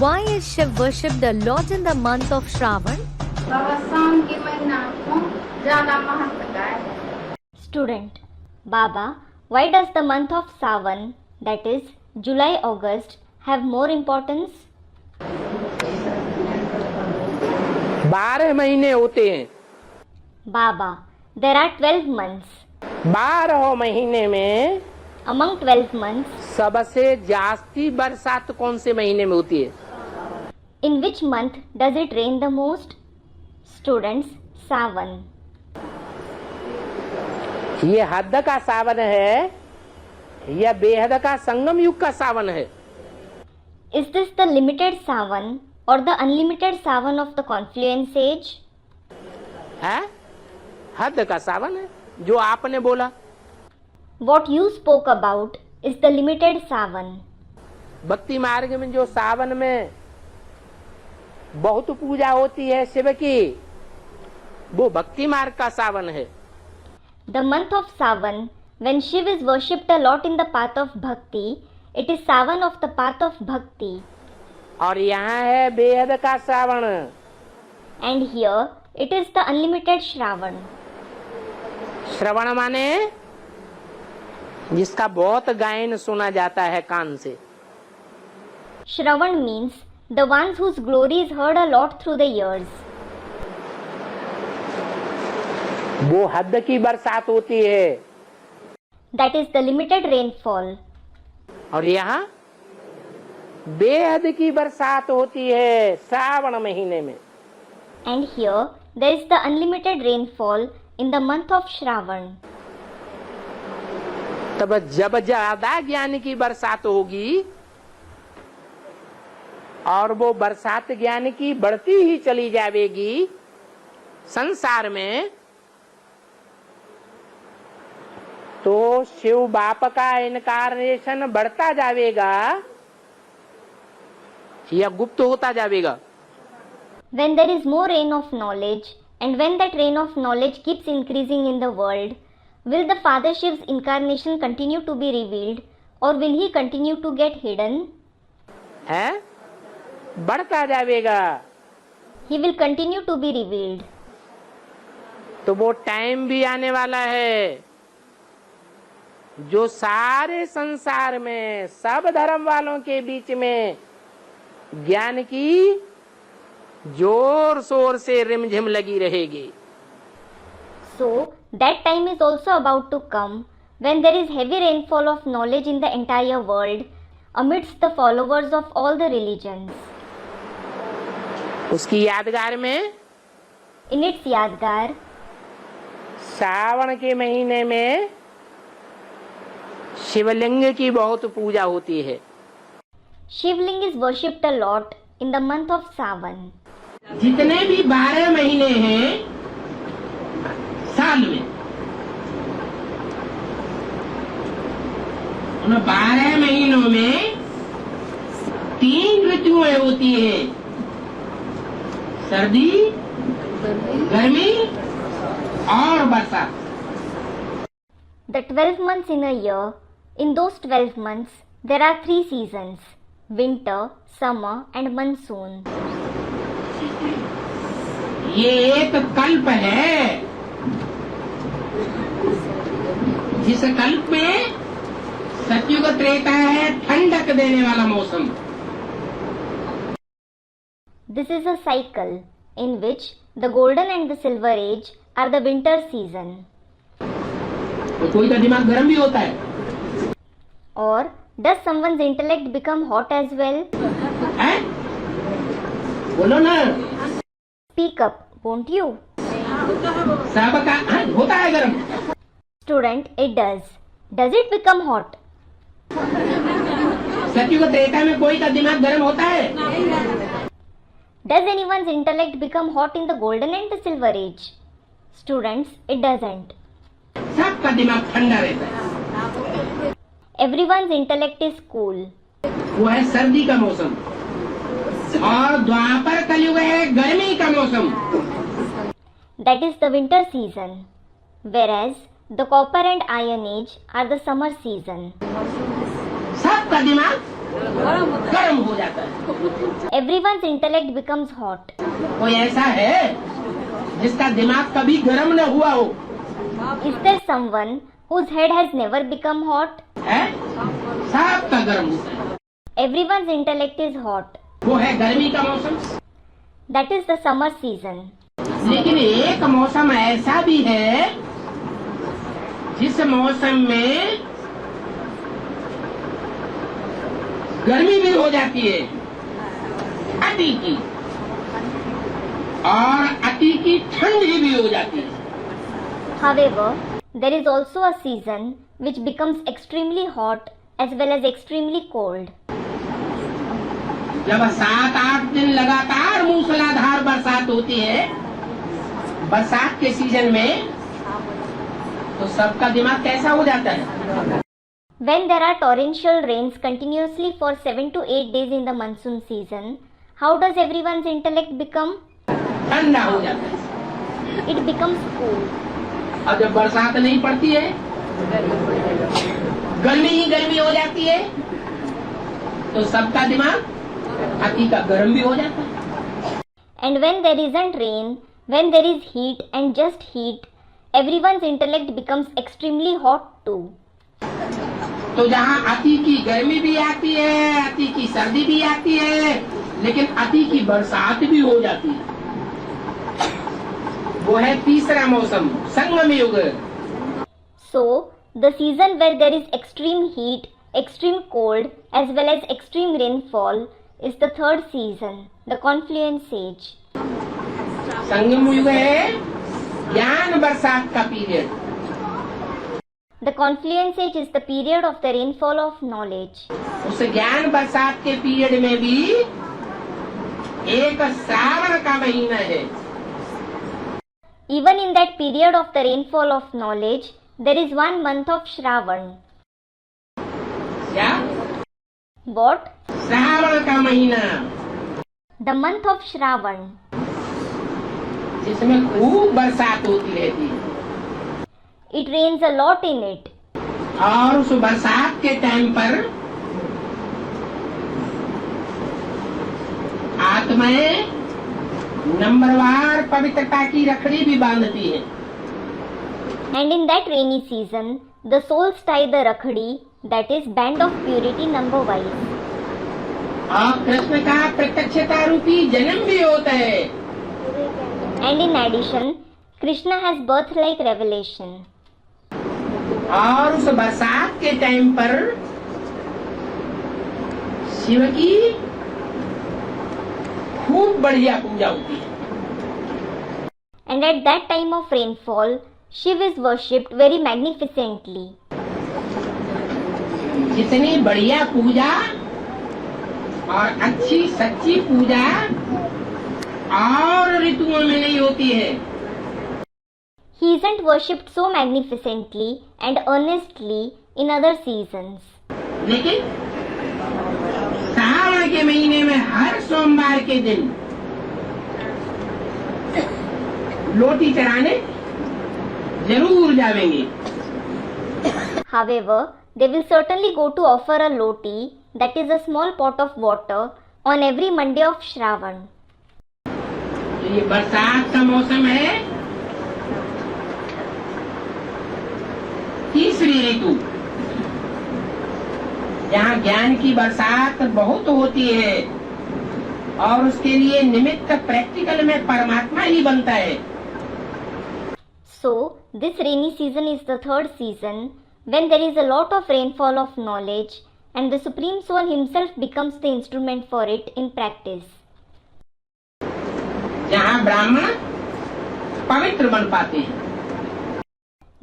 Why is Shiv worshipped a lot in the month of Shravan? बाबा सावन के महीना को ज्यादा महत्व है. Student, Baba, why does the month of Sawan, that is July August, have more importance? 12 महीने होते हैं. Baba, there are 12 months. 12 महीने में Among 12 months, सबसे जास्ती बरसात कौन से महीने में होती है? in which month does it rain the most? Students, Sawan. ये हद का सावन है या बेहद का संगम युग का सावन है? Is this the limited Sawan or the unlimited Sawan of the confluence age? है? हद का सावन है जो आपने बोला. What you spoke about is the limited Sawan. भक्ति मार्ग में जो सावन में बहुत पूजा होती है शिव की, वो भक्ति मार्ग का सावन है. The month of Sawan, when Shiv is worshipped a lot in the path of Bhakti, it is Sawan of the path of Bhakti. और यहाँ है बेहद का सावन. And here, it is the unlimited Shravan. श्रवण माने जिसका बहुत गायन सुना जाता है कान से. Shravan means the ones whose glory is heard a lot through the years. वो हद की बरसात होती है. That is the limited rainfall. और यहाँ बेहद की बरसात होती है श्रावण महीने में. And here, there is the unlimited rainfall in the month of Shravan. तब जब ज्यादा ज्ञान की बरसात होगी और वो बरसात ज्ञान की बढ़ती ही चली जाएगी संसार में, तो शिव बाप का इनकारनेशन बढ़ता जाएगा या गुप्त होता जाएगा. When there is more rain of knowledge, and when that rain of knowledge keeps increasing in the world, will the Father Shiv's incarnation continue to be revealed, or will he continue to get hidden? है? बढ़ता जाएगा. He will continue to be revealed. तो वो time भी आने वाला है जो सारे संसार में सब धर्म वालों के बीच में ज्ञान की जोर शोर से रिमझिम लगी रहेगी. So, that time is also about to come when there is heavy rainfall of knowledge in the entire world amidst the followers of all the religions. उसकी यादगार में In its Yadgar, श्रावण के महीने में शिवलिंग की बहुत पूजा होती है. Shivling is worshipped a lot in the month of Sawan. जितने भी 12 महीने हैं साल में, उन 12 महीनों में 3 ऋतुएं होती हैं. सर्दी, गर्मी और बरसात. The 12 months in a year, in those 12 months, there are 3 seasons: winter, summer and monsoon. ये एक कल्प है जिस कल्प में सतयुग त्रेता है ठंडक देने वाला मौसम. This is a cycle in which the golden and the silver age are the winter season. तो कोई का दिमाग गर्म भी होता है. Or does someone's intellect become hot as well? हैं? बोलो ना. Speak up, won't you? सबका होता है गर्म. Student, it does. Does it become hot? सतयुग त्रेता में कोई का दिमाग गर्म होता है? Does anyone's intellect become hot in the golden and the silver age? Students, it doesn't. सबका दिमाग ठंडा रहता है. Everyone's intellect is cool. वो है सर्दी का मौसम और द्वापर कलयुग है गर्मी का मौसम. That is the winter season. Whereas the copper and iron age are the summer season. सबका दिमाग गर्म हो जाता है। Everyone's intellect becomes hot. कोई ऐसा है जिसका दिमाग कभी गर्म न हुआ हो? Is there someone whose head has never become hot? है? सबका गर्म होता है। Everyone's intellect is hot. वो है गर्मी का मौसम। That is the summer season. लेकिन एक मौसम ऐसा भी है जिस मौसम में गर्मी भी हो जाती है, अति की, और अति की ठंडी भी हो जाती है। However, there is also a season which becomes extremely hot as well as extremely cold. जब 7-8 दिन लगातार मूसलाधार बरसात होती है बरसात के सीजन में, तो सबका दिमाग कैसा हो जाता है? When there are torrential rains continuously for 7 to 8 days in the monsoon season, how does everyone's intellect become? ठंडा हो जाता है। It becomes cool. और जब बरसात नहीं पड़ती है, गर्मी ही गर्मी हो जाती है, तो सबका दिमाग अति का गर्म भी हो जाता है। And when there isn't rain, when there is heat and just heat, everyone's intellect becomes extremely hot too. तो जहाँ अति की गर्मी भी आती है, अति की सर्दी भी आती है, लेकिन अति की बरसात भी हो जाती है, वो है तीसरा मौसम, संगम युग। So, the season where there is extreme heat, extreme cold as well as extreme rainfall is the third season, the confluence age. संगम युग है ज्ञान बरसात का period. The confluence age is the period of the rainfall of knowledge. उस ज्ञान बरसात के period में भी एक श्रावण का महीना है। Even in that period of the rainfall of knowledge, there is 1 month of Shravan. क्या? What? श्रावण का महीना, The month of Shravan. जिसमें खूब बरसात होती रहती है, It rains a lot in it. और उस बरसात के टाइम पर आत्माएं नंबरवार पवित्रता की रखड़ी भी बांधती है। And in that rainy season, the souls tie the rakhadi, that is band of purity number wise. और कृष्ण का प्रत्यक्षता रूपी जन्म भी होता है। And in addition, Krishna has birth-like revelation. और उस बरसात के टाइम पर शिव की खूब बढ़िया पूजा होती है। And at that time of rainfall, Shiv is worshipped very magnificently. जितनी बढ़िया पूजा और अच्छी सच्ची पूजा और ऋतुओं में नहीं होती है। He isn't worshipped so magnificently and earnestly in other seasons. लेकिन श्रावण के महीने में हर सोमवार के दिन लोटी चढ़ाने जरूर जाएंगे। However, they will certainly go to offer a loti, that is a small pot of water, on every Monday of Shravan. तो ये बरसात का मौसम है, तीसरी ऋतु, जहाँ ज्ञान की बरसात बहुत होती है और उसके लिए निमित्त प्रैक्टिकल में परमात्मा ही बनता है। So, this rainy season is the third season when there is a lot of rainfall of knowledge and the Supreme Soul himself becomes the instrument for it in practice. जहाँ ब्राह्मण पवित्र बन पाते हैं।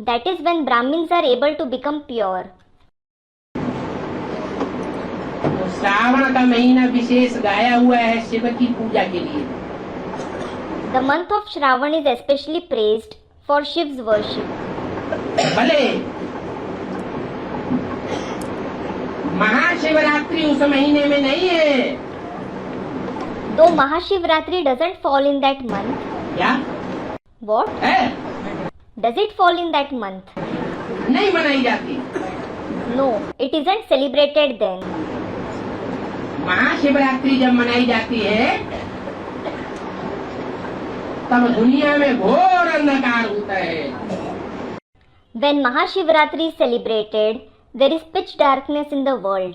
That is when Brahmins are able to become pure. तो श्रावण का महीना विशेष गाया हुआ है शिव की पूजा के लिए। The month of Shravan is especially praised for Shiv's worship. भले महाशिवरात्रि उस महीने में नहीं है। Though Mahashivratri doesn't fall in that month. क्या? What? है? Does it fall in that month? नहीं मनाई जाती। No, it isn't celebrated then. Mahashivratri जब मनाई जाती है तब दुनिया में घोर अंधकार होता है। When Mahashivratri is celebrated, there is pitch darkness in the world.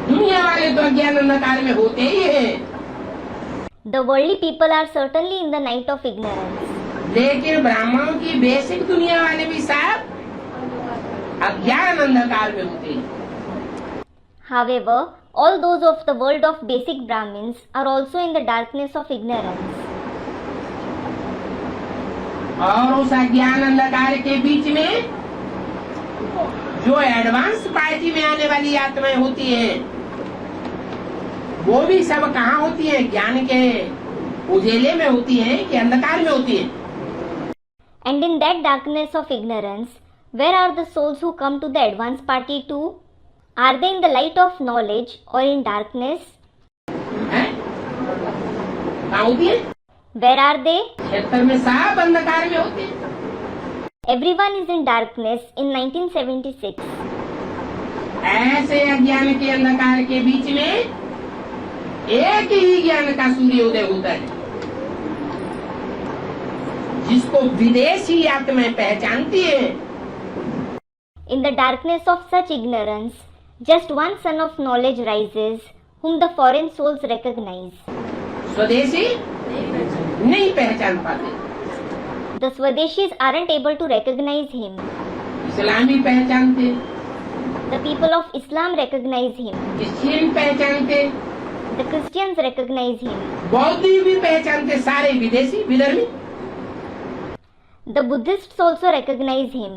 दुनिया वाले तो अज्ञान अंधकार में होते ही हैं। The worldly people are certainly in the night of ignorance. लेकिन ब्राह्मणों की बेसिक दुनिया वाले भी सब अज्ञान अंधकार में होते हैं। However, all those of the world of basic Brahmins are also in the darkness of ignorance. और उस अज्ञान अंधकार के बीच में जो एडवांस पार्टी में आने वाली आत्माएं होती हैं, वो भी सब कहाँ होती हैं? ज्ञान के उजेले में होती हैं कि अंधकार में होती हैं? And in that darkness of ignorance, where are the souls who come to the advanced party too? Are they in the light of knowledge or in darkness? हैं? कहाँ होती है? Where are they? क्षेत्र में सब अंधकार में होते हैं। Everyone is in darkness in 1976. ऐसे अज्ञान के अंधकार के बीच में एक ही ज्ञान का सूर्योदय होता है, जिसको विदेशी आत्माएं पहचानती है। In the darkness of such ignorance, just one sun of knowledge rises, whom the foreign souls recognize. स्वदेशी नहीं पहचान पाते, The Swadeshis aren't able to recognize him. इस्लामी पहचानते, The people of Islam recognize him. Christian पहचानते, The Christians recognize him. बौद्ध भी पहचानते, सारे विदेशी विधर्मी। The Buddhists also recognize him.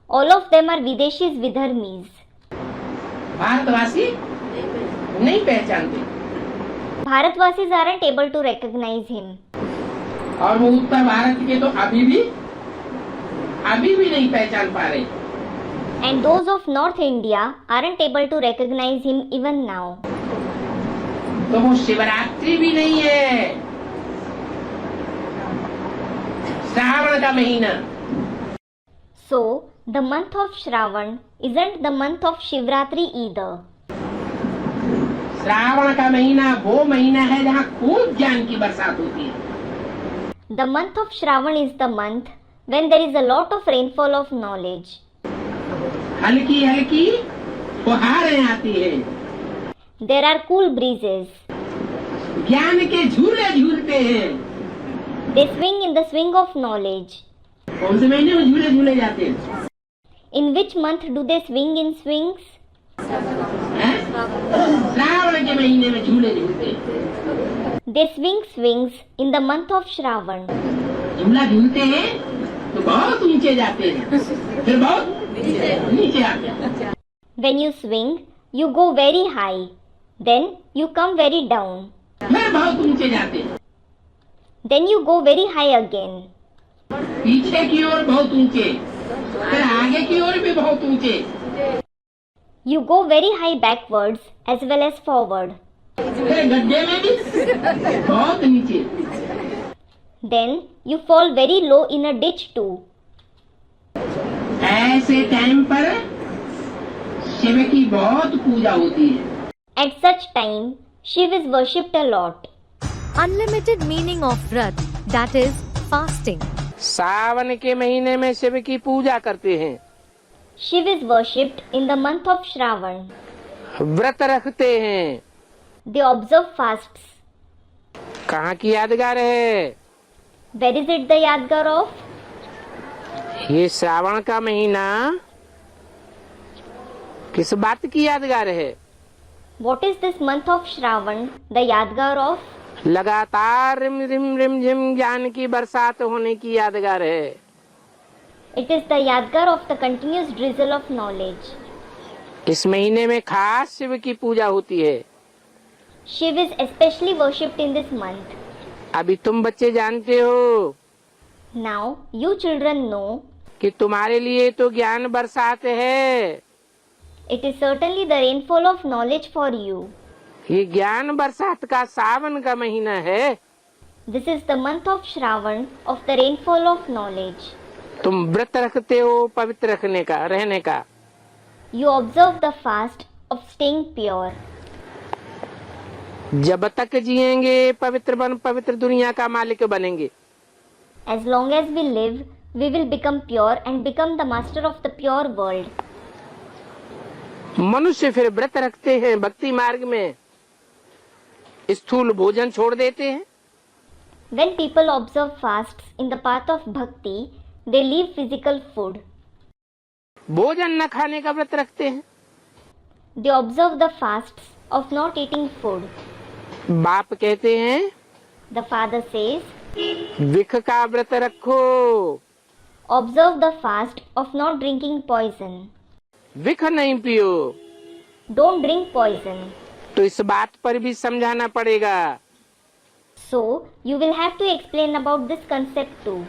All of them are Videshis Vidharmis. भारतवासी नहीं पहचानते, Bharatvasis aren't able to recognize him. और वो उत्तर भारत के तो अभी भी नहीं पहचान पा रहे। And those of North India aren't able to recognize him even now. तो वो शिवरात्रि भी नहीं है, श्रावण का महीना। So, the month of Shravan isn't the month of Shivratri either. Shravan का महीना वो महीना है जहाँ खूब ज्ञान की बरसात होती है। The month of Shravan is the month when there is a lot of rainfall of knowledge. हल्की हल्की फुहारें आती है, There are cool breezes. ज्ञान के झूले झूलते हैं। They swing in the swing of knowledge. कौन से महीने में झूले झूले जाते हैं? In which month do they swing in swings? हैं? श्रावण के महीने में झूले झूलते हैं। They swing swings in the month of Shravan. झूला झूलते हैं तो बहुत ऊंचे जाते हैं, फिर बहुत नीचे आते हैं। When you swing, you go very high. Then you come very down. फिर बहुत ऊंचे जाते हैं, Then you go very high again. पीछे की ओर बहुत ऊंचे, फिर आगे की ओर भी बहुत ऊंचे। You go very high backwards as well as forward. फिर गड्ढे में भी बहुत नीचे। Then you fall very low in a ditch too. ऐसे टाइम पर शिव की बहुत पूजा होती है। At such time, Shiv is worshipped a lot. Unlimited meaning of Vrat, that is fasting. सावन के महीने में शिव की पूजा करते हैं, Shiv is worshipped in the month of Shravan. व्रत रखते हैं। They observe fasts. कहाँ की यादगार है? Where is it the Yadgar of? ये श्रावण का महीना किस बात की यादगार है? What is this month of Shravan the Yadgar of? लगातार रिम रिम रिम झिम ज्ञान की बरसात होने की यादगार है। It is the Yadgar of the continuous drizzle of knowledge. इस महीने में खास शिव की पूजा होती है। Shiv is especially worshipped in this month. अभी तुम बच्चे जानते हो Now, you children know कि तुम्हारे लिए तो ज्ञान बरसात है। it is certainly the rainfall of knowledge for you. ये ज्ञान बरसात का सावन का महीना है। This is the month of Shravan of the rainfall of knowledge. तुम व्रत रखते हो पवित्र रहने का। You observe the fast of staying pure. जब तक जिएंगे पवित्र वन पवित्र दुनिया का मालिक बनेंगे। As long as we live, we will become pure and become the master of the pure world. मनुष्य फिर व्रत रखते हैं भक्ति मार्ग में, स्थूल भोजन छोड़ देते हैं। When people observe fasts in the path of bhakti, they leave physical food. भोजन न खाने का व्रत रखते हैं। They observe the fasts of not eating food. बाप कहते हैं The father says, विख का व्रत रखो। observe the fast of not drinking poison. विख नहीं पियो। Don't drink poison. तो इस बात पर भी समझाना पड़ेगा। So, you will have to explain about this concept too.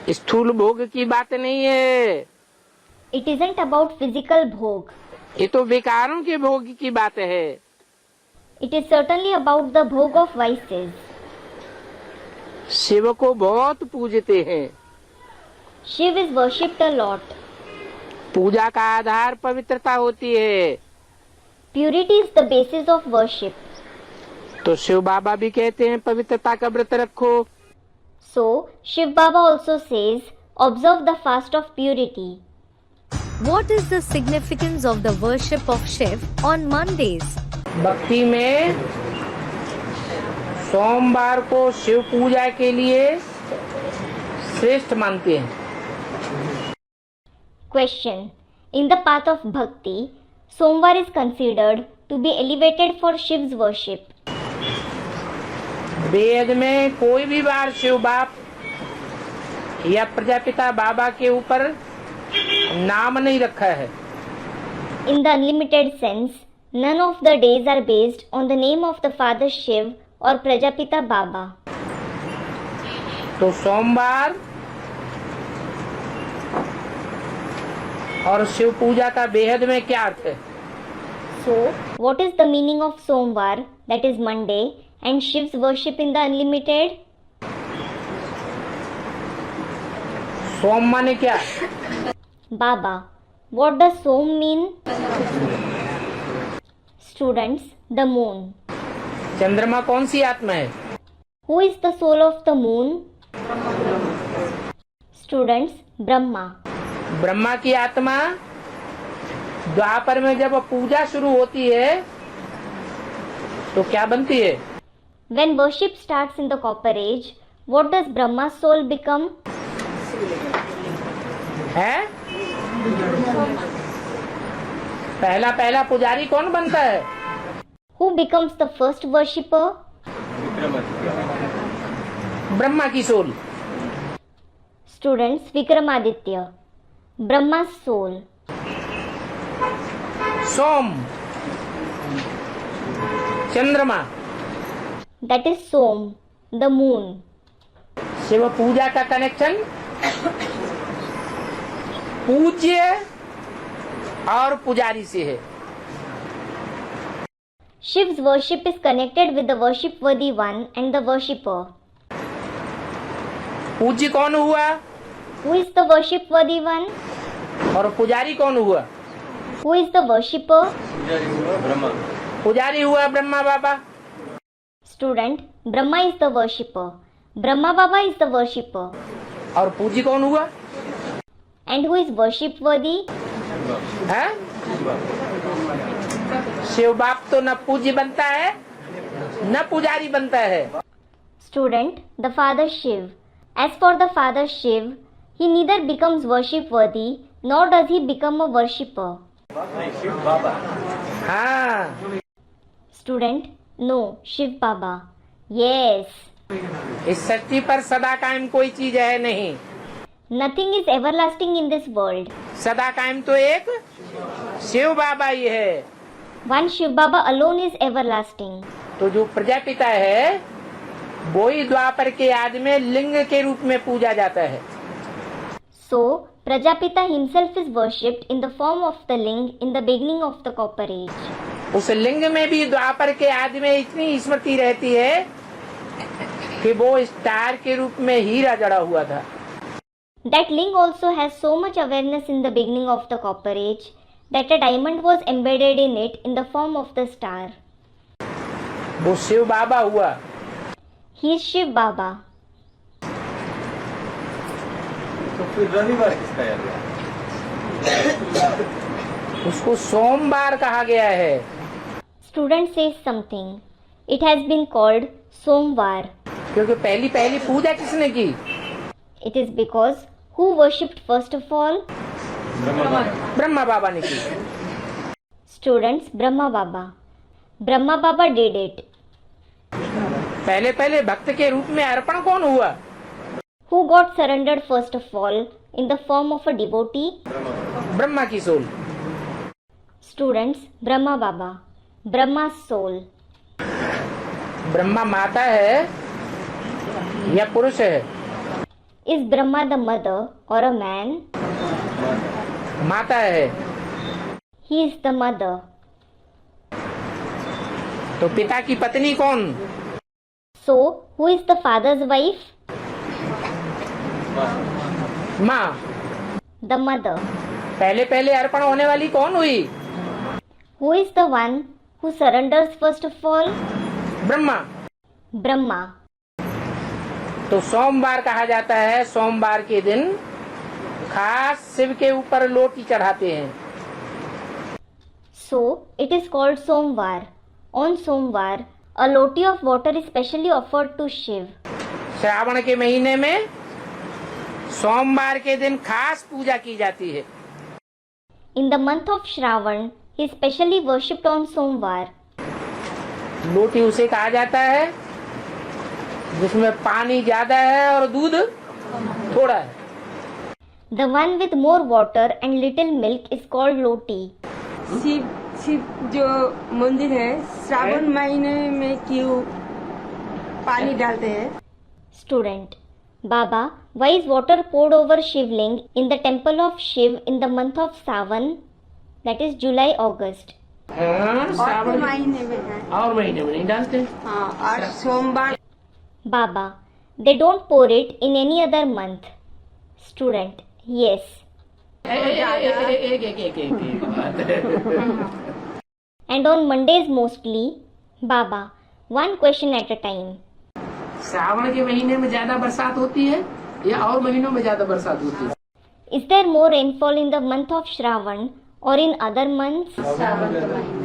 स्थूल भोग की बात नहीं है, It isn't about physical bhog. ये तो विकारों के भोग की बात है। It is certainly about the bhog of vices. Shiv को बहुत पूजते हैं। Shiv is worshipped a lot. पूजा का आधार पवित्रता होती है। Purity is the basis of worship. तो शिव बाबा भी कहते हैं पवित्रता का व्रत रखो। So, Shiv Baba also says, observe the fast of purity. What is the significance of the worship of Shiv on Mondays? भक्ति में सोमवार को शिव पूजा के लिए श्रेष्ठ मानते हैं। Question. In the path of bhakti, Somvar is considered to be elevated for Shiv's worship. वेद में कोई भी बार शिव बाप या प्रजापिता बाबा के ऊपर नाम नहीं रखा है। In the unlimited sense, none of the days are based on the name of the Father Shiv or Prajapita Baba. तो सोमवार और शिव पूजा का बेहद में क्या अर्थ है? So, what is the meaning of Somvar, that is Monday, and Shiv's worship in the unlimited? सोम माने क्या? Baba. What does Som mean? Students, the moon. चंद्रमा कौन सी आत्मा है? Who is the soul of the moon? Students, Brahma. Brahma की आत्मा द्वापर में जब पूजा शुरू होती है तो क्या बनती है? When worship starts in the copper age, what does Brahma's soul become? है? पहला पुजारी कौन बनता है? Who becomes the first worshipper? Brahma की soul. Students, Vikramaditya. Brahma's soul. Som चंद्रमा, That is Som, the moon. Shiv पूजा का कनेक्शन पूज्य और पुजारी से है। Shiv's worship is connected with the worship-worthy one and the worshipper. पूज्य कौन हुआ Who is the worship-worthy one? और पुजारी कौन हुआ? Who is the worshipper? पुजारी हुआ ब्रह्मा बाबा। Student, Brahma is the worshipper. Brahma Baba is the worshipper. और पूज्य कौन हुआ? And who is worship-worthy? है? शिव बाप तो न पूज्य बनता है न पुजारी बनता है। Student, the Father Shiv. As for the Father Shiv, he neither becomes worship-worthy nor does he become a worshipper. हाँ, Student, no, Shiv Baba. Yes. इस सृष्टि पर सदा कायम कोई चीज है नहीं। Nothing is everlasting in this world. सदा कायम तो एक शिव बाबा ही है। One Shiv Baba alone is everlasting. तो जो प्रजापिता है वो ही द्वापर के आदि में लिंग के रूप में पूजा जाता है। So, Prajapita himself is worshipped in the form of the ling in the beginning of the copper age. उस लिंग में भी द्वापर के आदि में इतनी स्मृति रहती है कि वो स्टार के रूप में हीरा जड़ा हुआ था। That ling also has so much awareness in the beginning of the copper age that a diamond was embedded in it in the form of the star. वो शिव बाबा हुआ। He is Shiv Baba. तो फिर रविवार किसका याद है? उसको सोमवार कहा गया है। Student says something. It has been called Somvar. क्योंकि पहली पहली पूजा किसने की? It is because who worshipped first of all? Brahma बाबा ने की। Students, Brahma Baba. Brahma Baba did it. पहले पहले भक्त के रूप में अर्पण कौन हुआ? Who got surrendered first of all in the form of a devotee? Brahma की soul. Students, Brahma Baba. Brahma's soul. Brahma माता है या पुरुष है? Is Brahma the mother or a man? माता है। He is the mother. तो पिता की पत्नी कौन? So, who is the father's wife? माँ। The mother. पहले पहले अर्पण होने वाली कौन हुई? Who is the one who surrenders first of all? Brahma. Brahma. तो सोमवार कहा जाता है। सोमवार के दिन खास शिव के ऊपर लोटी चढ़ाते हैं। So, it is called Somvar. On Somvar, a loti of water is specially offered to Shiv. Shravan के महीने में सोमवार के दिन खास पूजा की जाती है। In the month of Shravan, he is specially worshipped on Somvar. लोटी उसे कहा जाता है जिसमें पानी ज्यादा है और दूध थोड़ा है। The one with more water and little milk is called loti. Shiv जो मंदिर है श्रावण महीने में क्यों पानी डालते हैं? Student. Baba, why is water poured over Shivling in the temple of Shiv in the month of Sawan, that is July, August? हाँ, और श्रावण महीने में है। और महीने में नहीं डालते। हाँ, और सोमवार Baba, they don't pour it in any other month. Student. Yes. एक बात। And on Mondays mostly. Baba, one question at a time. Shravan के महीने में ज्यादा बरसात होती है या और महीनों में ज्यादा बरसात होती है? Is there more rainfall in the month of Shravan or in other months?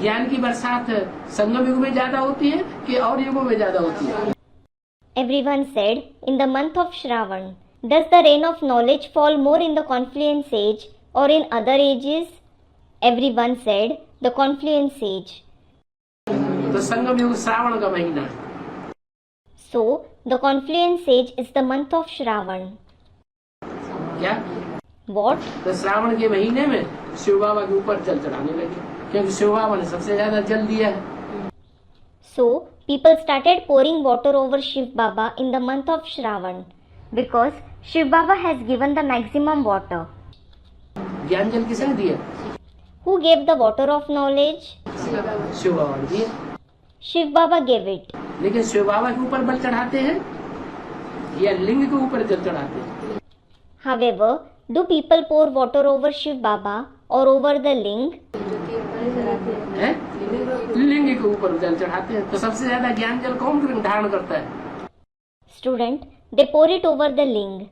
ज्ञान की बरसात संगम युग में ज्यादा होती है कि और युगों में ज्यादा होती है? Everyone said in the month of Shravan. Does the rain of knowledge fall more in the confluence age or in other ages? Everyone said the confluence age. तो संगम युग श्रावण का महीना है। So, the confluence age is the month of Shravan. क्या? What? तो श्रावण के महीने में शिव बाबा के ऊपर जल चढ़ाने लगे क्योंकि शिव बाबा ने सबसे ज्यादा जल दिया है। So, people started pouring water over Shiv Baba in the month of Shravan because Shiv Baba has given the maximum water. ज्ञान जल किसने दिया? Who gave the water of knowledge? Shiv बाबा ने दिया। Shiv Baba gave it. लेकिन शिव बाबा के ऊपर बल चढ़ाते हैं या लिंग के ऊपर जल चढ़ाते हैं? However, do people pour water over Shiv Baba or over the ling? हैं? लिंग के ऊपर जल चढ़ाते हैं। तो सबसे ज्यादा ज्ञान जल कौन धारण करता है? Student, they pour it over the ling.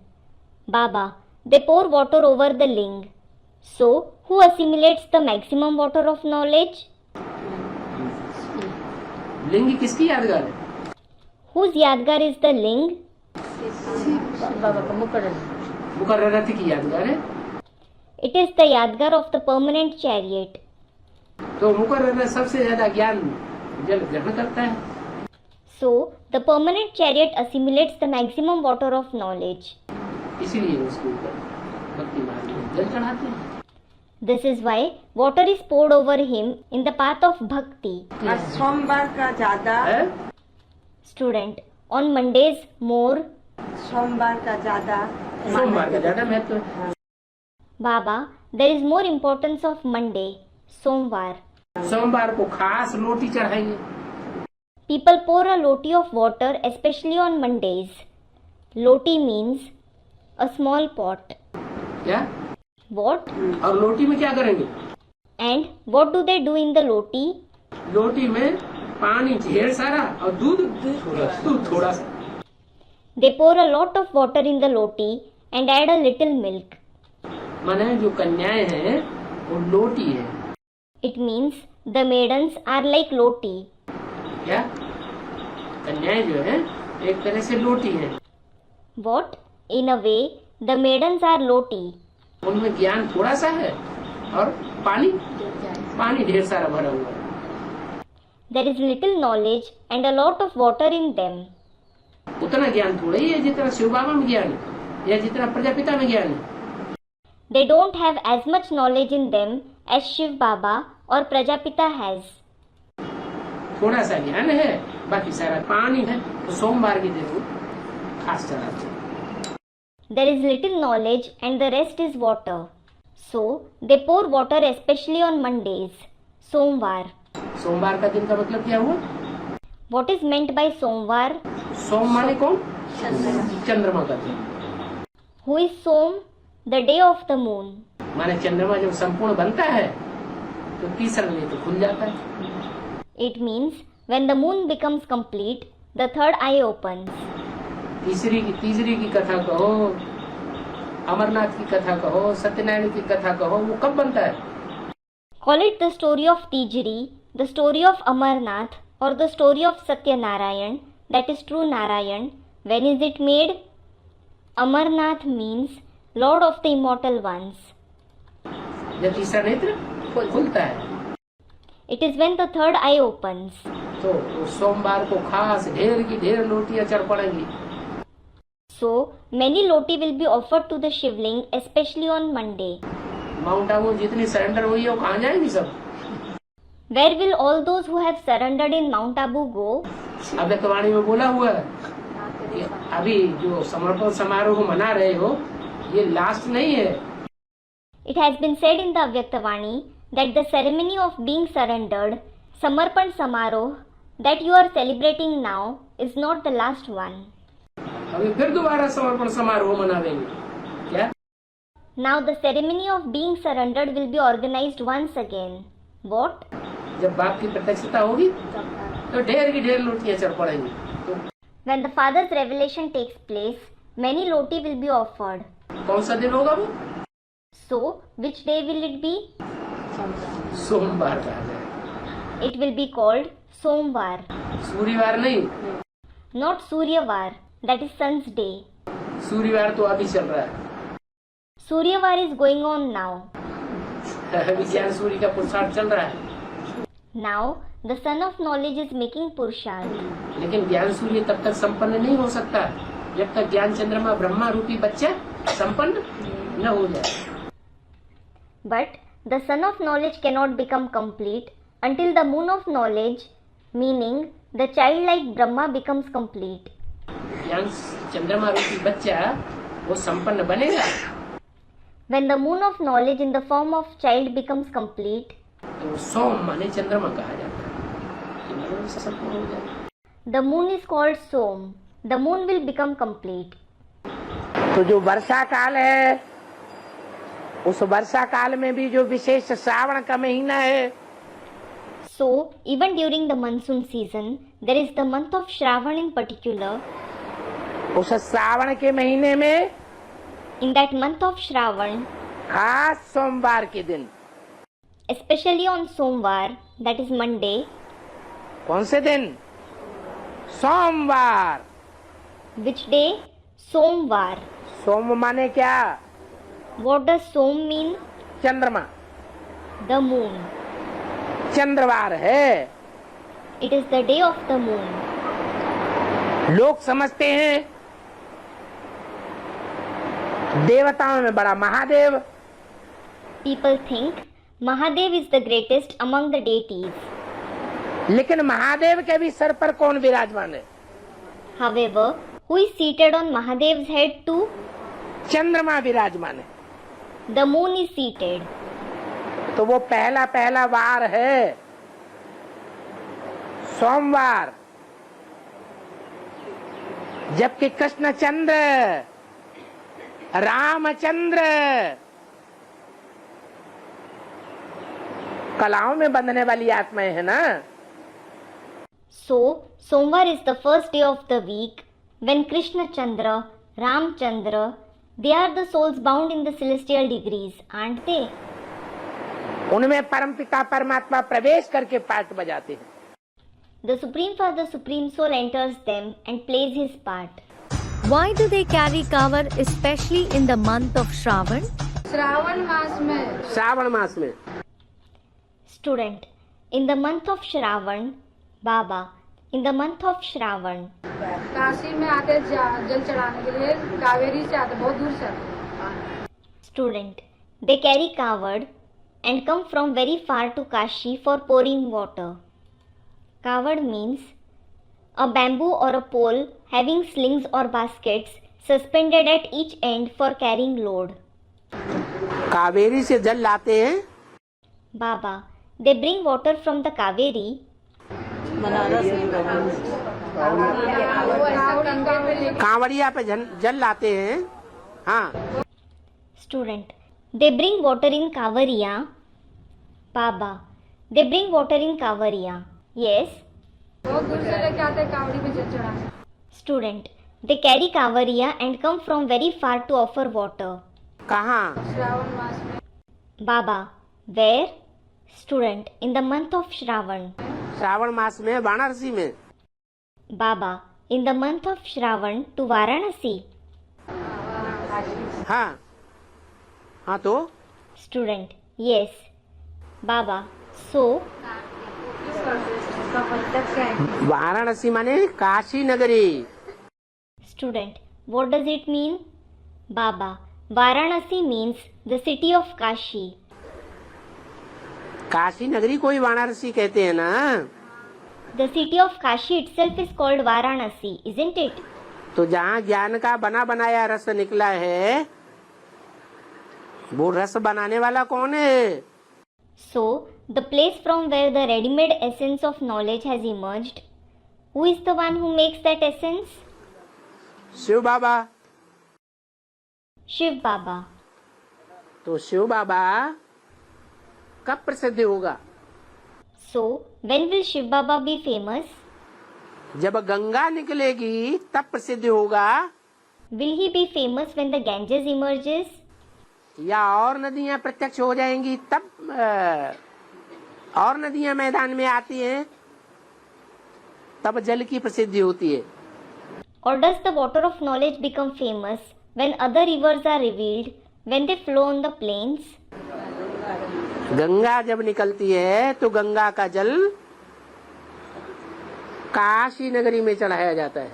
Baba, they pour water over the ling. So, who assimilates the maximum water of knowledge? लिंग किसकी यादगार है? Whose yadgar is the ling? मुकर्रर रथ की यादगार है। It is the yadgar of the permanent chariot. तो मुकर्रर रथ सबसे ज्यादा ज्ञान जल ग्रहण करता है। So, the permanent chariot assimilates the maximum water of knowledge. इसीलिए उसके ऊपर भक्ति मार्ग में जल चढ़ाते हैं। This is why water is poured over him in the path of bhakti. और सोमवार का ज्यादा है? Student, on Mondays more. सोमवार का ज्यादा सोमवार का ज्यादा महत्व है। Baba, there is more importance of Monday, Somvar. सोमवार को खास रोटी चढ़ाएंगे। People pour a loti of water especially on Mondays. Loti means a small pot. क्या? What? और लोटी में क्या करेंगे? And what do they do in the loti? लोटी में पानी ढेर सारा और दूध थोड़ा सा। They pour a lot of water in the loti and add a little milk. माने जो कन्याएं हैं वो लोटी है। It means the maidens are like loti. क्या कन्याएं जो है एक तरह से लोटी है। What? In a way, the maidens are loti. उनमें ज्ञान थोड़ा सा है और पानी ढेर सारा भरा हुआ है। There is little knowledge and a lot of water in them. उतना ज्ञान थोड़ा ही है जितना शिव बाबा में ज्ञान है या जितना प्रजापिता में ज्ञान है। They don't have as much knowledge in them as Shiv Baba or Prajapita has. थोड़ा सा ज्ञान है, बाकी सारा पानी है। तो सोमवार के दिन खास चढ़ाते हैं। There is little knowledge and the rest is water. So, they pour water especially on Mondays. Somvar. सोमवार का दिन का मतलब क्या हुआ? What is meant by Somvar? सोम माने कौन? चंद्रमा का दिन। Who is Som? The day of the moon. माने चंद्रमा जब संपूर्ण बनता है तो तीसरा नेत्र खुल जाता है। It means when the moon becomes complete, the third eye opens. तीसरी की कथा कहो, अमरनाथ की कथा कहो, सत्यनारायण की कथा कहो, वो कब बनता है? Call it the story of Tijri, the story of Amarnath, or the story of Satyanarayan, that is true Narayan. When is it made? Amarnath means Lord of the Immortal Ones. जब तीसरा नेत्र खुलता है It is when the third eye opens. तो सोमवार को खास ढेर की ढेर लोटियां चढ़ पड़ेंगी। So, many loti will be offered to the Shivling, especially on Monday. Mount Abu जितनी सरेंडर हुई है वो कहाँ जाएंगी सब? Where will all those who have surrendered in Mount Abu go? अव्यक्तवाणी में बोला हुआ है कि अभी जो समर्पण समारोह मना रहे हो ये लास्ट नहीं है। It has been said in the Avyaktavani that the ceremony of being surrendered, Samarpan Samaroh, that you are celebrating now is not the last one. अभी फिर दोबारा समर्पण समारोह मनावेंगे क्या? Now the ceremony of being surrendered will be organized once again. What? जब बाप की प्रत्यक्षता होगी तो ढेर की ढेर लोटियां चढ़ पड़ेंगी। तो When the Father's revelation takes place, many loti will be offered. कौन सा दिन होगा वो? So, which day will it be? सोमवार कहा जाए। It will be called Somvar, सूर्यवार नहीं, not Suryavar, that is sun's day. सूर्यवार तो अभी चल रहा है। Suryavar is going on now. अभी ज्ञान सूर्य का पुरुषार्थ चल रहा है। Now, the son of knowledge is making Purusharth. लेकिन ज्ञान सूर्य तब तक संपन्न नहीं हो सकता जब तक ज्ञान चंद्रमा ब्रह्मा रूपी बच्चा संपन्न न हो जाए। But the son of knowledge cannot become complete until the moon of knowledge, meaning the child-like Brahma, becomes complete. ज्ञान चंद्रमा रूपी बच्चा वो संपन्न बनेगा। When the moon of knowledge in the form of child becomes complete, तो सोम माने चंद्रमा कहा जाता है। चंद्रमा से संपूर्ण हो जाएगा। the moon is called Som. The moon will become complete. तो जो वर्षा काल है उस वर्षा काल में भी जो विशेष श्रावण का महीना है, So, even during the monsoon season, there is the month of Shravan in particular. उस श्रावण के महीने में In that month of Shravan, खास सोमवार के दिन, especially on Somvar, that is Monday, कौन से दिन? सोमवार। which day? Somvar. सोम माने क्या? What does Som mean? चंद्रमा। The moon. चंद्रवार है। It is the day of the moon. लोग समझते हैं देवताओं में बड़ा Mahadev. People think Mahadev is the greatest among the deities. लेकिन महादेव के भी सर पर कौन विराजमान है? However, who is seated on Mahadev's head too? चंद्रमा विराजमान है। The moon is seated. तो वो पहला वार है सोमवार, जबकि कृष्णचंद्र रामचंद्र कलाओं में बंधने वाली आत्माएं है ना। So, Somvar is the first day of the week when Krishna Chandra, Ramchandra, they are the souls bound in the celestial degrees, aren't they? उनमें परमपिता परमात्मा प्रवेश करके पार्ट बजाते हैं. The Supreme Father, Supreme Soul enters them and plays his part. Why do they carry cover especially in the month of Shravan? Shravan मास में श्रावण मास में. Student, in the month of Shravan, Baba, in the month of Shravan, Kashi में आते जल चढ़ाने के लिए कावेरी से आते बहुत दूर से. student, they carry kavad and come from very far to Kashi for pouring water. Kavad means a bamboo or a pole having slings or baskets suspended at each end for carrying load. Kaveri से जल लाते हैं. Baba, they bring water from the Kaveri kanwariya पे जल लाते हैं. हाँ. Student, they bring water in Kavariya. Baba, they bring water in Kavariya. Yes. बहुत दूर से लेके आते कावड़ी पे जल चढ़ाने. Student, they carry Kavariya and come from very far to offer water. कहाँ? श्रावण मास में. Baba, where? Student, in the month of Shravan. Shravan मास में वाराणसी में. Baba, in the month of Shravan to Varanasi. हाँ. हाँ तो Student, yes. Baba, so Varanasi माने काशी नगरी. Student, what does it mean? Baba, Varanasi means the city of Kashi. Kashi नगरी को ही वाराणसी कहते हैं ना. The city of Kashi itself is called Varanasi, isn't it? तो जहाँ ज्ञान का बना बनाया रस निकला है, वो रस बनाने वाला कौन है? So, the place from where the ready-made essence of knowledge has emerged, who is the one who makes that essence? Shiv Baba. Shiv Baba. तो शिव बाबा कब प्रसिद्ध होगा? So, when will Shiv Baba be famous? जब गंगा निकलेगी तब प्रसिद्ध होगा. Will he be famous when the Ganges emerges? या और नदियां प्रत्यक्ष हो जाएंगी तब और नदियां मैदान में आती हैं तब जल की प्रसिद्धि होती है. Or does the water of knowledge become famous when other rivers are revealed, when they flow on the plains? Ganga जब निकलती है तो गंगा का जल काशी नगरी में चढ़ाया जाता है.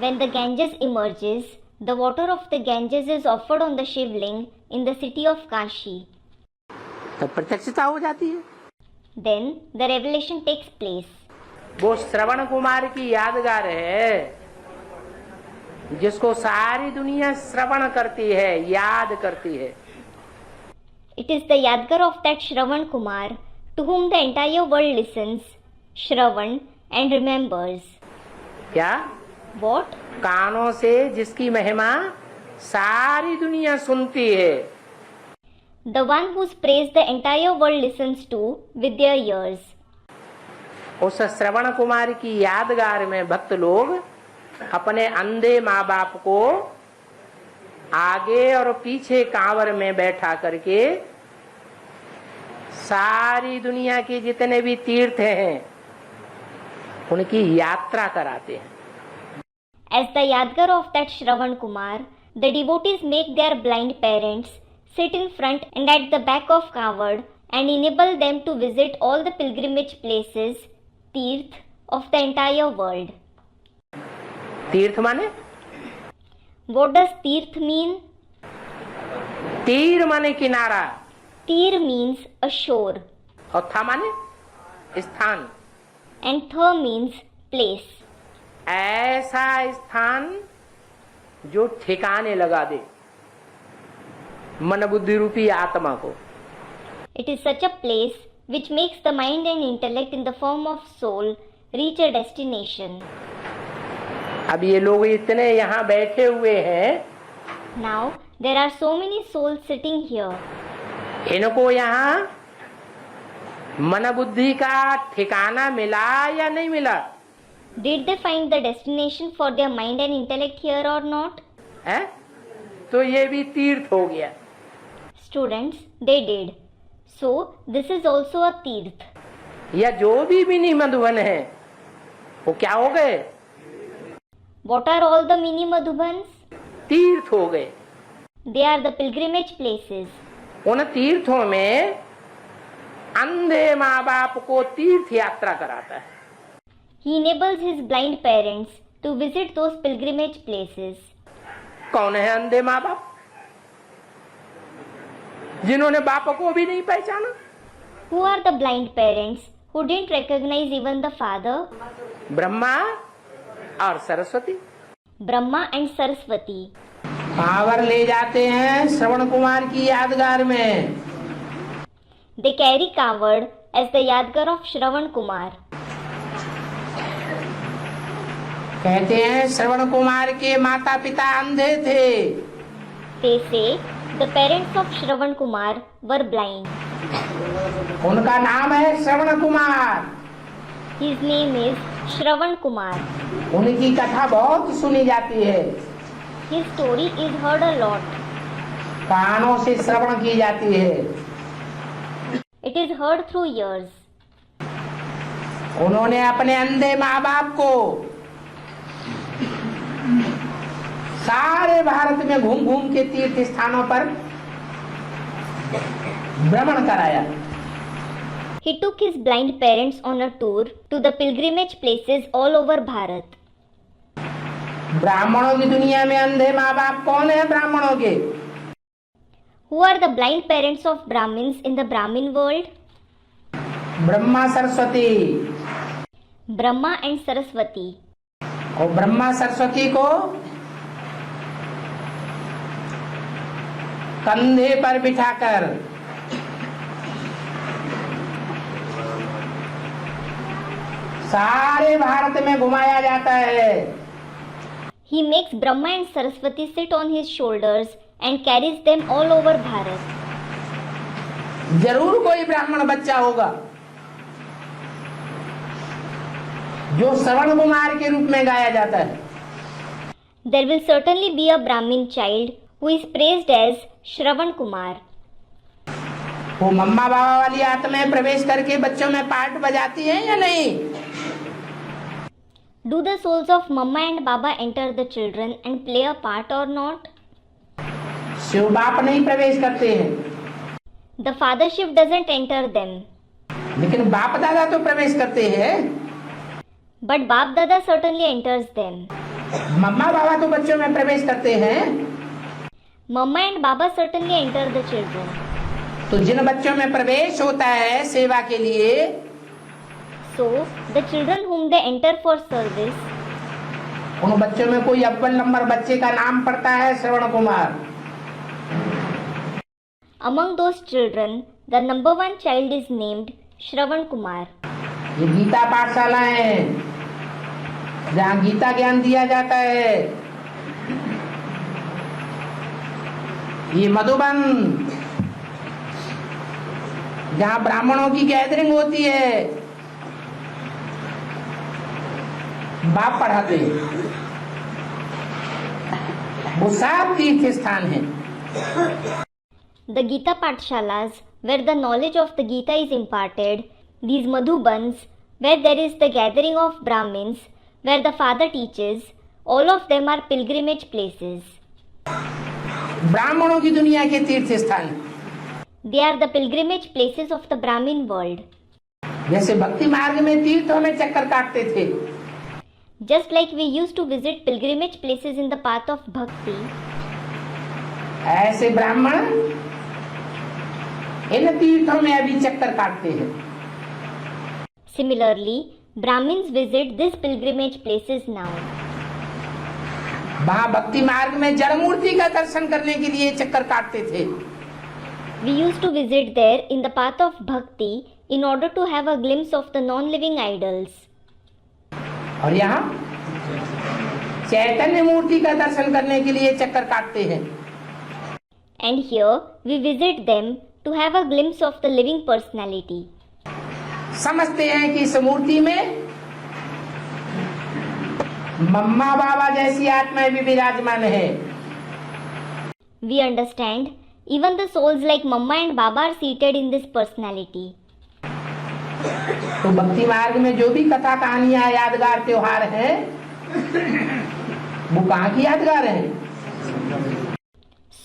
When the Ganges emerges, the water of the Ganges is offered on the Shivling in the city of Kashi. तब प्रत्यक्षता हो जाती है. Then the revelation takes place. वो श्रवण कुमार की यादगार है जिसको सारी दुनिया श्रवण करती है, याद करती है. It is the Yadgar of that Shravan Kumar to whom the entire world listens, Shravan, and remembers. क्या? What? कानों से जिसकी महिमा सारी दुनिया सुनती है. The one whose praise the entire world listens to with their ears. उस श्रवण कुमार की यादगार में भक्त लोग अपने अंधे माँ बाप को आगे और पीछे कांवर में बैठा करके सारी दुनिया के जितने भी तीर्थ हैं उनकी यात्रा कराते हैं. As the Yadgar of that Shravan Kumar, the devotees make their blind parents sit in front and at the back of Kavod and enable them to visit all the pilgrimage places, Tirth, of the entire world. तीर्थ माने? What does Tirth mean? तीर माने किनारा. Tir means a shore और था माने स्थान. and Tha means place. ऐसा स्थान जो ठिकाने लगा दे मन बुद्धि रूपी आत्मा को. It is such a place which makes the mind and intellect in the form of soul reach a destination. अब ये लोग इतने यहाँ बैठे हुए हैं, Now there are so many souls sitting here. इनको यहाँ मन बुद्धि का ठिकाना मिला या नहीं मिला? Did they find the destination for their mind and intellect here or not? है? तो ये भी तीर्थ हो गया। Students, they did. So, this is also a tirth. या जो भी मिनी मधुबन है वो क्या हो गए? What are all the mini Madhubans? तीर्थ हो गए। They are the pilgrimage places. उन तीर्थों में अंधे माँ बाप को तीर्थ यात्रा कराता है। He enables his blind parents to visit those pilgrimage places. कौन है अंधे माँ बाप? जिन्होंने बाप को भी नहीं पहचाना। Who are the blind parents who didn't recognize even the father? Brahma और Saraswati. Brahma and Saraswati. Power ले जाते हैं श्रवण कुमार की यादगार में। They carry kavod as the yadgar of Shravan Kumar. कहते हैं श्रवण कुमार के माता पिता अंधे थे। They say the parents of Shravan Kumar were blind. उनका नाम है Shravan Kumar. His name is Shravan Kumar. उनकी कथा बहुत सुनी जाती है। His story is heard a lot. कानों से श्रवण की जाती है। It is heard through ears. उन्होंने अपने अंधे माँ बाप को सारे भारत में घूम घूम के तीर्थ स्थानों पर भ्रमण कराया। He took his blind parents on a tour to the pilgrimage places all over Bharat. ब्राह्मणों की दुनिया में अंधे माँ बाप कौन है? ब्राह्मणों के। Who are the blind parents of Brahmins in the Brahmin world? Brahma Saraswati. Brahma and Saraswati. और ब्रह्मा सरस्वती को कंधे पर बिठाकर सारे भारत में घुमाया जाता है। He makes Brahma and Saraswati sit on his shoulders and carries them all over Bharat. जरूर कोई ब्राह्मण बच्चा होगा जो श्रवण कुमार के रूप में गाया जाता है। There will certainly be a Brahmin child who is praised as Shravan Kumar. वो मम्मा बाबा वाली आत्माएं प्रवेश करके बच्चों में पार्ट बजाती हैं या नहीं? Do the souls of Mama and Baba enter the children and play a part or not? Shiv बाप नहीं प्रवेश करते हैं, The Father Shiv doesn't enter them. लेकिन बाप दादा तो प्रवेश करते हैं। But Bap Dada certainly enters them. मम्मा बाबा तो बच्चों में प्रवेश करते हैं। Mama and Baba certainly enter the children. तो जिन बच्चों में प्रवेश होता है सेवा के लिए, So, the children whom they enter for service, उन बच्चों में कोई अव्वल नंबर बच्चे का नाम पड़ता है Shravan Kumar. among those children, the number one child is named Shravan Kumar. ये गीता पाठशाला है जहाँ गीता ज्ञान दिया जाता है। ये मधुबन जहाँ ब्राह्मणों की गैदरिंग होती है, बाप पढ़ाते हैं। वो सब तीर्थ स्थान है। The Gita Pathshalas, where the knowledge of the Gita is imparted, these Madhubans, where there is the gathering of Brahmins, where the father teaches, all of them are pilgrimage places. ब्राह्मणों की दुनिया के तीर्थ स्थान, They are the pilgrimage places of the Brahmin world. जैसे भक्ति मार्ग में तीर्थों में चक्कर काटते थे, Just like we used to visit pilgrimage places in the path of Bhakti, ऐसे ब्राह्मण इन तीर्थों में अभी चक्कर काटते हैं। similarly, Brahmins visit these pilgrimage places now. वहाँ भक्ति मार्ग में जड़ मूर्ति का दर्शन करने के लिए चक्कर काटते थे। We used to visit there in the path of Bhakti in order to have a glimpse of the non-living idols. और यहाँ चैतन्य मूर्ति का दर्शन करने के लिए चक्कर काटते हैं। And here we visit them to have a glimpse of the living personality. समझते हैं कि इस मूर्ति में मम्मा बाबा जैसी आत्माएं भी विराजमान है। We understand even the souls like Mama and Baba are seated in this personality. तो भक्ति मार्ग में जो भी कथा कहानियां यादगार त्योहार हैं, वो कहाँ की यादगार हैं?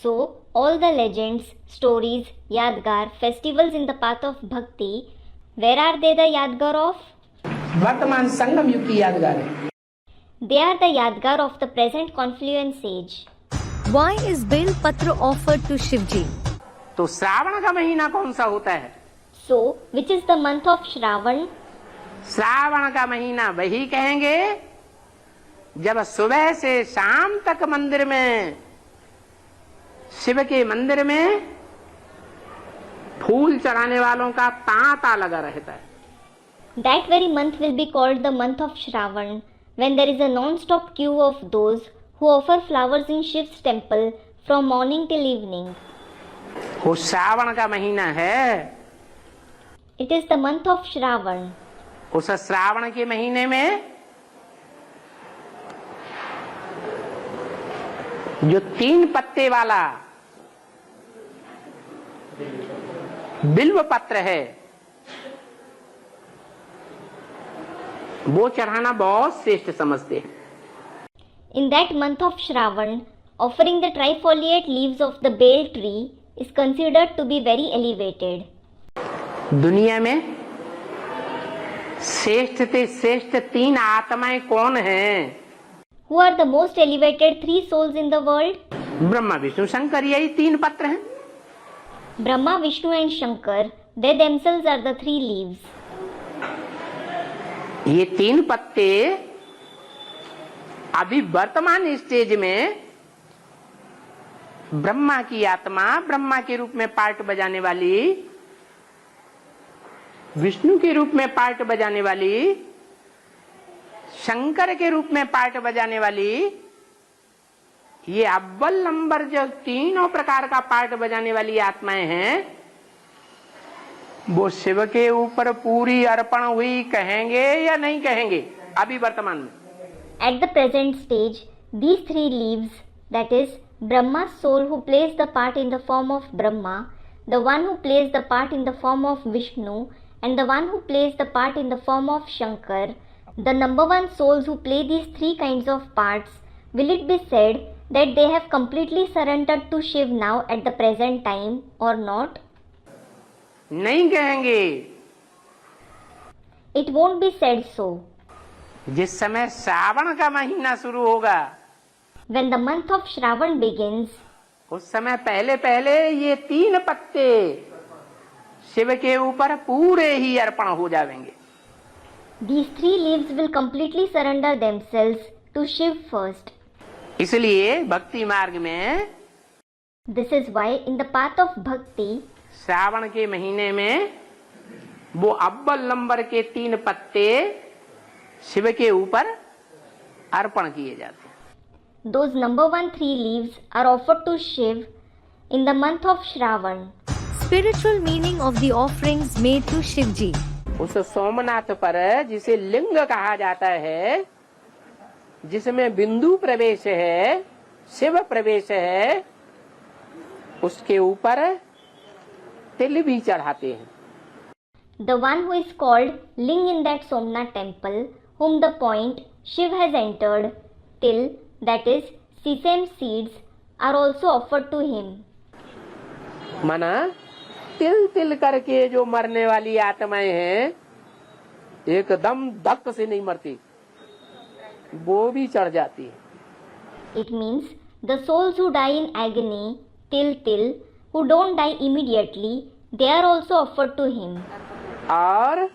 So, all the legends, stories, Yadgar, festivals in the path of Bhakti, where are they the Yadgar of? वर्तमान संगम युग की यादगार है। They are the Yadgar of the present confluence age. Why is Bel Patra offered to Shivji? तो श्रावण का महीना कौन सा होता है? So, which is the month of Shravan? Shravan का महीना वही कहेंगे जब सुबह से शाम तक मंदिर में, शिव के मंदिर में फूल चढ़ाने वालों का तांता लगा रहता है। That very month will be called the month of Shravan, when there is a non-stop queue of those who offer flowers in Shiv's temple from morning till evening. वो श्रावण का महीना है। It is the month of Shravan. उस श्रावण के महीने में जो 3 पत्ते वाला बिल्व पत्र है, वो चढ़ाना बहुत श्रेष्ठ समझते हैं। In that month of Shravan, offering the trifoliate leaves of the Bel tree is considered to be very elevated. दुनिया में श्रेष्ठ से श्रेष्ठ 3 आत्माएं कौन हैं? Who are the most elevated 3 souls in the world? Brahma Vishnu Shankar, यही 3 पत्र हैं। Brahma, Vishnu and Shankar, they themselves are the 3 leaves. ये 3 पत्ते अभी वर्तमान स्टेज में ब्रह्मा की आत्मा, ब्रह्मा के रूप में पार्ट बजाने वाली, विष्णु के रूप में पार्ट बजाने वाली, शंकर के रूप में पार्ट बजाने वाली, ये अव्वल नंबर जो 3 प्रकार का पार्ट बजाने वाली आत्माएं हैं, वो शिव के ऊपर पूरी अर्पण हुई कहेंगे या नहीं कहेंगे अभी वर्तमान में? At the present stage, these 3 leaves, that is, Brahma's soul who plays the part in the form of Brahma, the one who plays the part in the form of Vishnu, and the one who plays the part in the form of Shankar, the number 1 souls who play these 3 kinds of parts, will it be said that they have completely surrendered to Shiv now at the present time or not? नहीं कहेंगे। It won't be said so. जिस समय श्रावण का महीना शुरू होगा, When the month of Shravan begins, उस समय पहले पहले ये 3 पत्ते शिव के ऊपर पूरे ही अर्पण हो जाएंगे। these 3 leaves will completely surrender themselves to Shiv first. इसलिए भक्ति मार्ग में This is why in the path of Bhakti, Shravan के महीने में वो अव्वल नंबर के 3 पत्ते शिव के ऊपर अर्पण किए जाते हैं। those number 1 3 leaves are offered to Shiv in the month of Shravan. Spiritual meaning of the offerings made to Shivji. उस सोमनाथ पर जिसे लिंग कहा जाता है, जिसमें बिंदु प्रवेश है, शिव प्रवेश है, उसके ऊपर तिल भी चढ़ाते हैं। The one who is called Ling in that Somnath temple, whom the point Shiv has entered, till, that is, sesame seeds, are also offered to him. मना तिल तिल करके जो मरने वाली आत्माएं हैं, एकदम धक से नहीं मरती, वो भी चढ़ जाती है। It means the souls who die in agony, till, who don't die immediately, they are also offered to him. और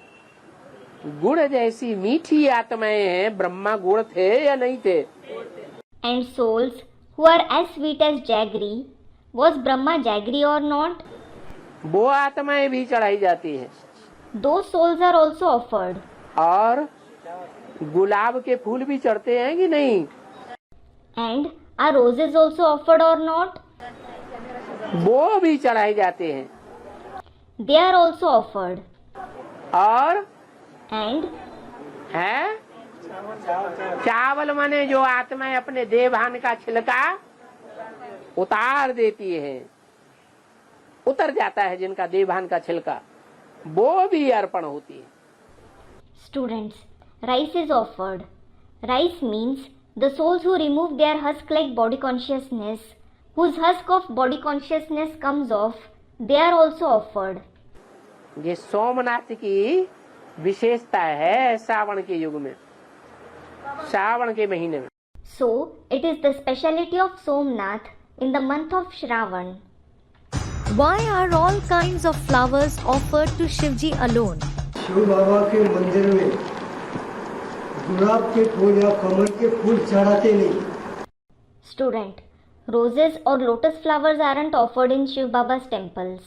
गुड़ जैसी मीठी आत्माएं हैं, ब्रह्मा गुड़ थे या नहीं थे? And souls who are as sweet as jaggery, was Brahma jaggery or not? वो आत्माएं भी चढ़ाई जाती हैं। Those souls are also offered. और गुलाब के फूल भी चढ़ते हैं कि नहीं? And are roses also offered or not? वो भी चढ़ाए जाते हैं। They are also offered. और And है चावल माने जो आत्माएं अपने देवभान का छिलका उतार देती है, उतर जाता है जिनका देवभान का छिलका, वो भी अर्पण होती है। Students, rice is offered. Rice means the souls who remove their husk-like body consciousness, whose husk of body consciousness comes off, they are also offered. ये सोमनाथ की विशेषता है श्रावण के युग में, श्रावण के महीने में। So, it is the speciality of Somnath in the month of Shravan. Why are all kinds of flowers offered to Shivji alone? Shiv बाबा के मंदिर में गुलाब के फूल या कमल के फूल चढ़ाते नहीं। Student, roses or lotus flowers aren't offered in Shiv Baba's temples.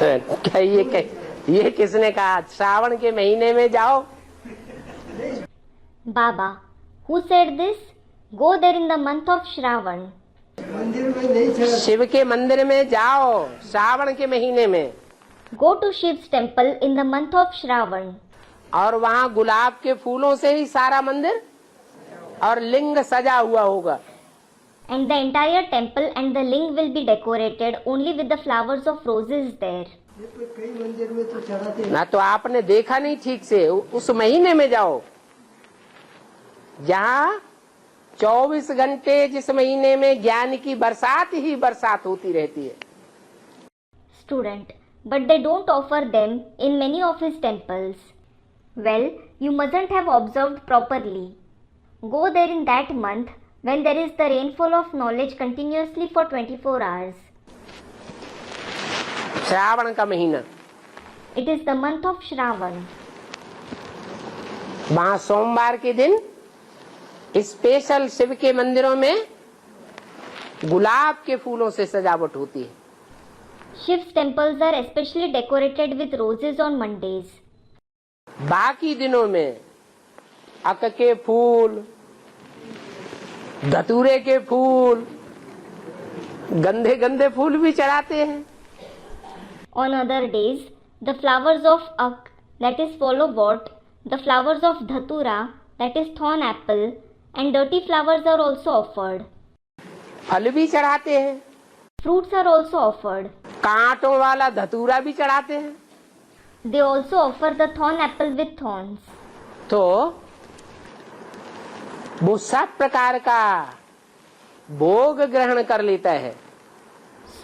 क्या ये किसने कहा? श्रावण के महीने में जाओ। Baba, who said this? Go there in the month of Shravan. मंदिर में नहीं चढ़ा। शिव के मंदिर में जाओ श्रावण के महीने में, Go to Shiv's temple in the month of Shravan. और वहाँ गुलाब के फूलों से ही सारा मंदिर और लिंग सजा हुआ होगा। And the entire temple and the ling will be decorated only with the flowers of roses there. ये तो कई मंदिर में तो चढ़ाते हैं। ना तो आपने देखा नहीं ठीक से। उस महीने में जाओ जहाँ 24 घंटे, जिस महीने में ज्ञान की बरसात ही बरसात होती रहती है। Student, but they don't offer them in many of his temples. Well, you mustn't have observed properly. Go there in that month when there is the rainfall of knowledge continuously for 24 hours. Shravan का महीना, It is the month of Shravan. वहाँ सोमवार के दिन special Shiv के मंदिरों में गुलाब के फूलों से सजावट होती है। Shiv's temples are especially decorated with roses on Mondays. बाकी दिनों में अक के फूल, धतूरे के फूल, गंदे गंदे फूल भी चढ़ाते हैं। On other days, the flowers of ak, that is follow-bot, the flowers of dhatura, that is thorn apple, and dirty flowers are also offered. फल भी चढ़ाते हैं, Fruits are also offered. कांटों वाला धतूरा भी चढ़ाते हैं। They also offer the thorn apple with thorns. तो वो सब प्रकार का भोग ग्रहण कर लेता है,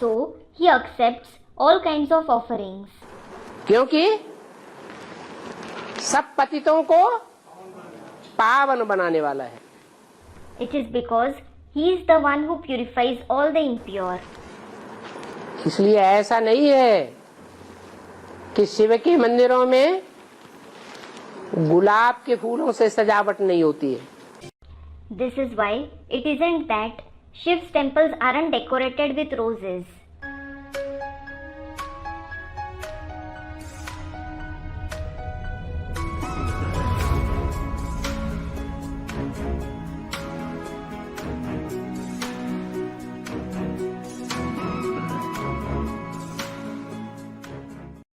So, he accepts all kinds of offerings. क्योंकि सब पतितों को पावन बनाने वाला है। It is because he is the one who purifies all the impure. इसलिए ऐसा नहीं है कि शिव के मंदिरों में गुलाब के फूलों से सजावट नहीं होती है। This is why it isn't that Shiv's temples aren't decorated with roses.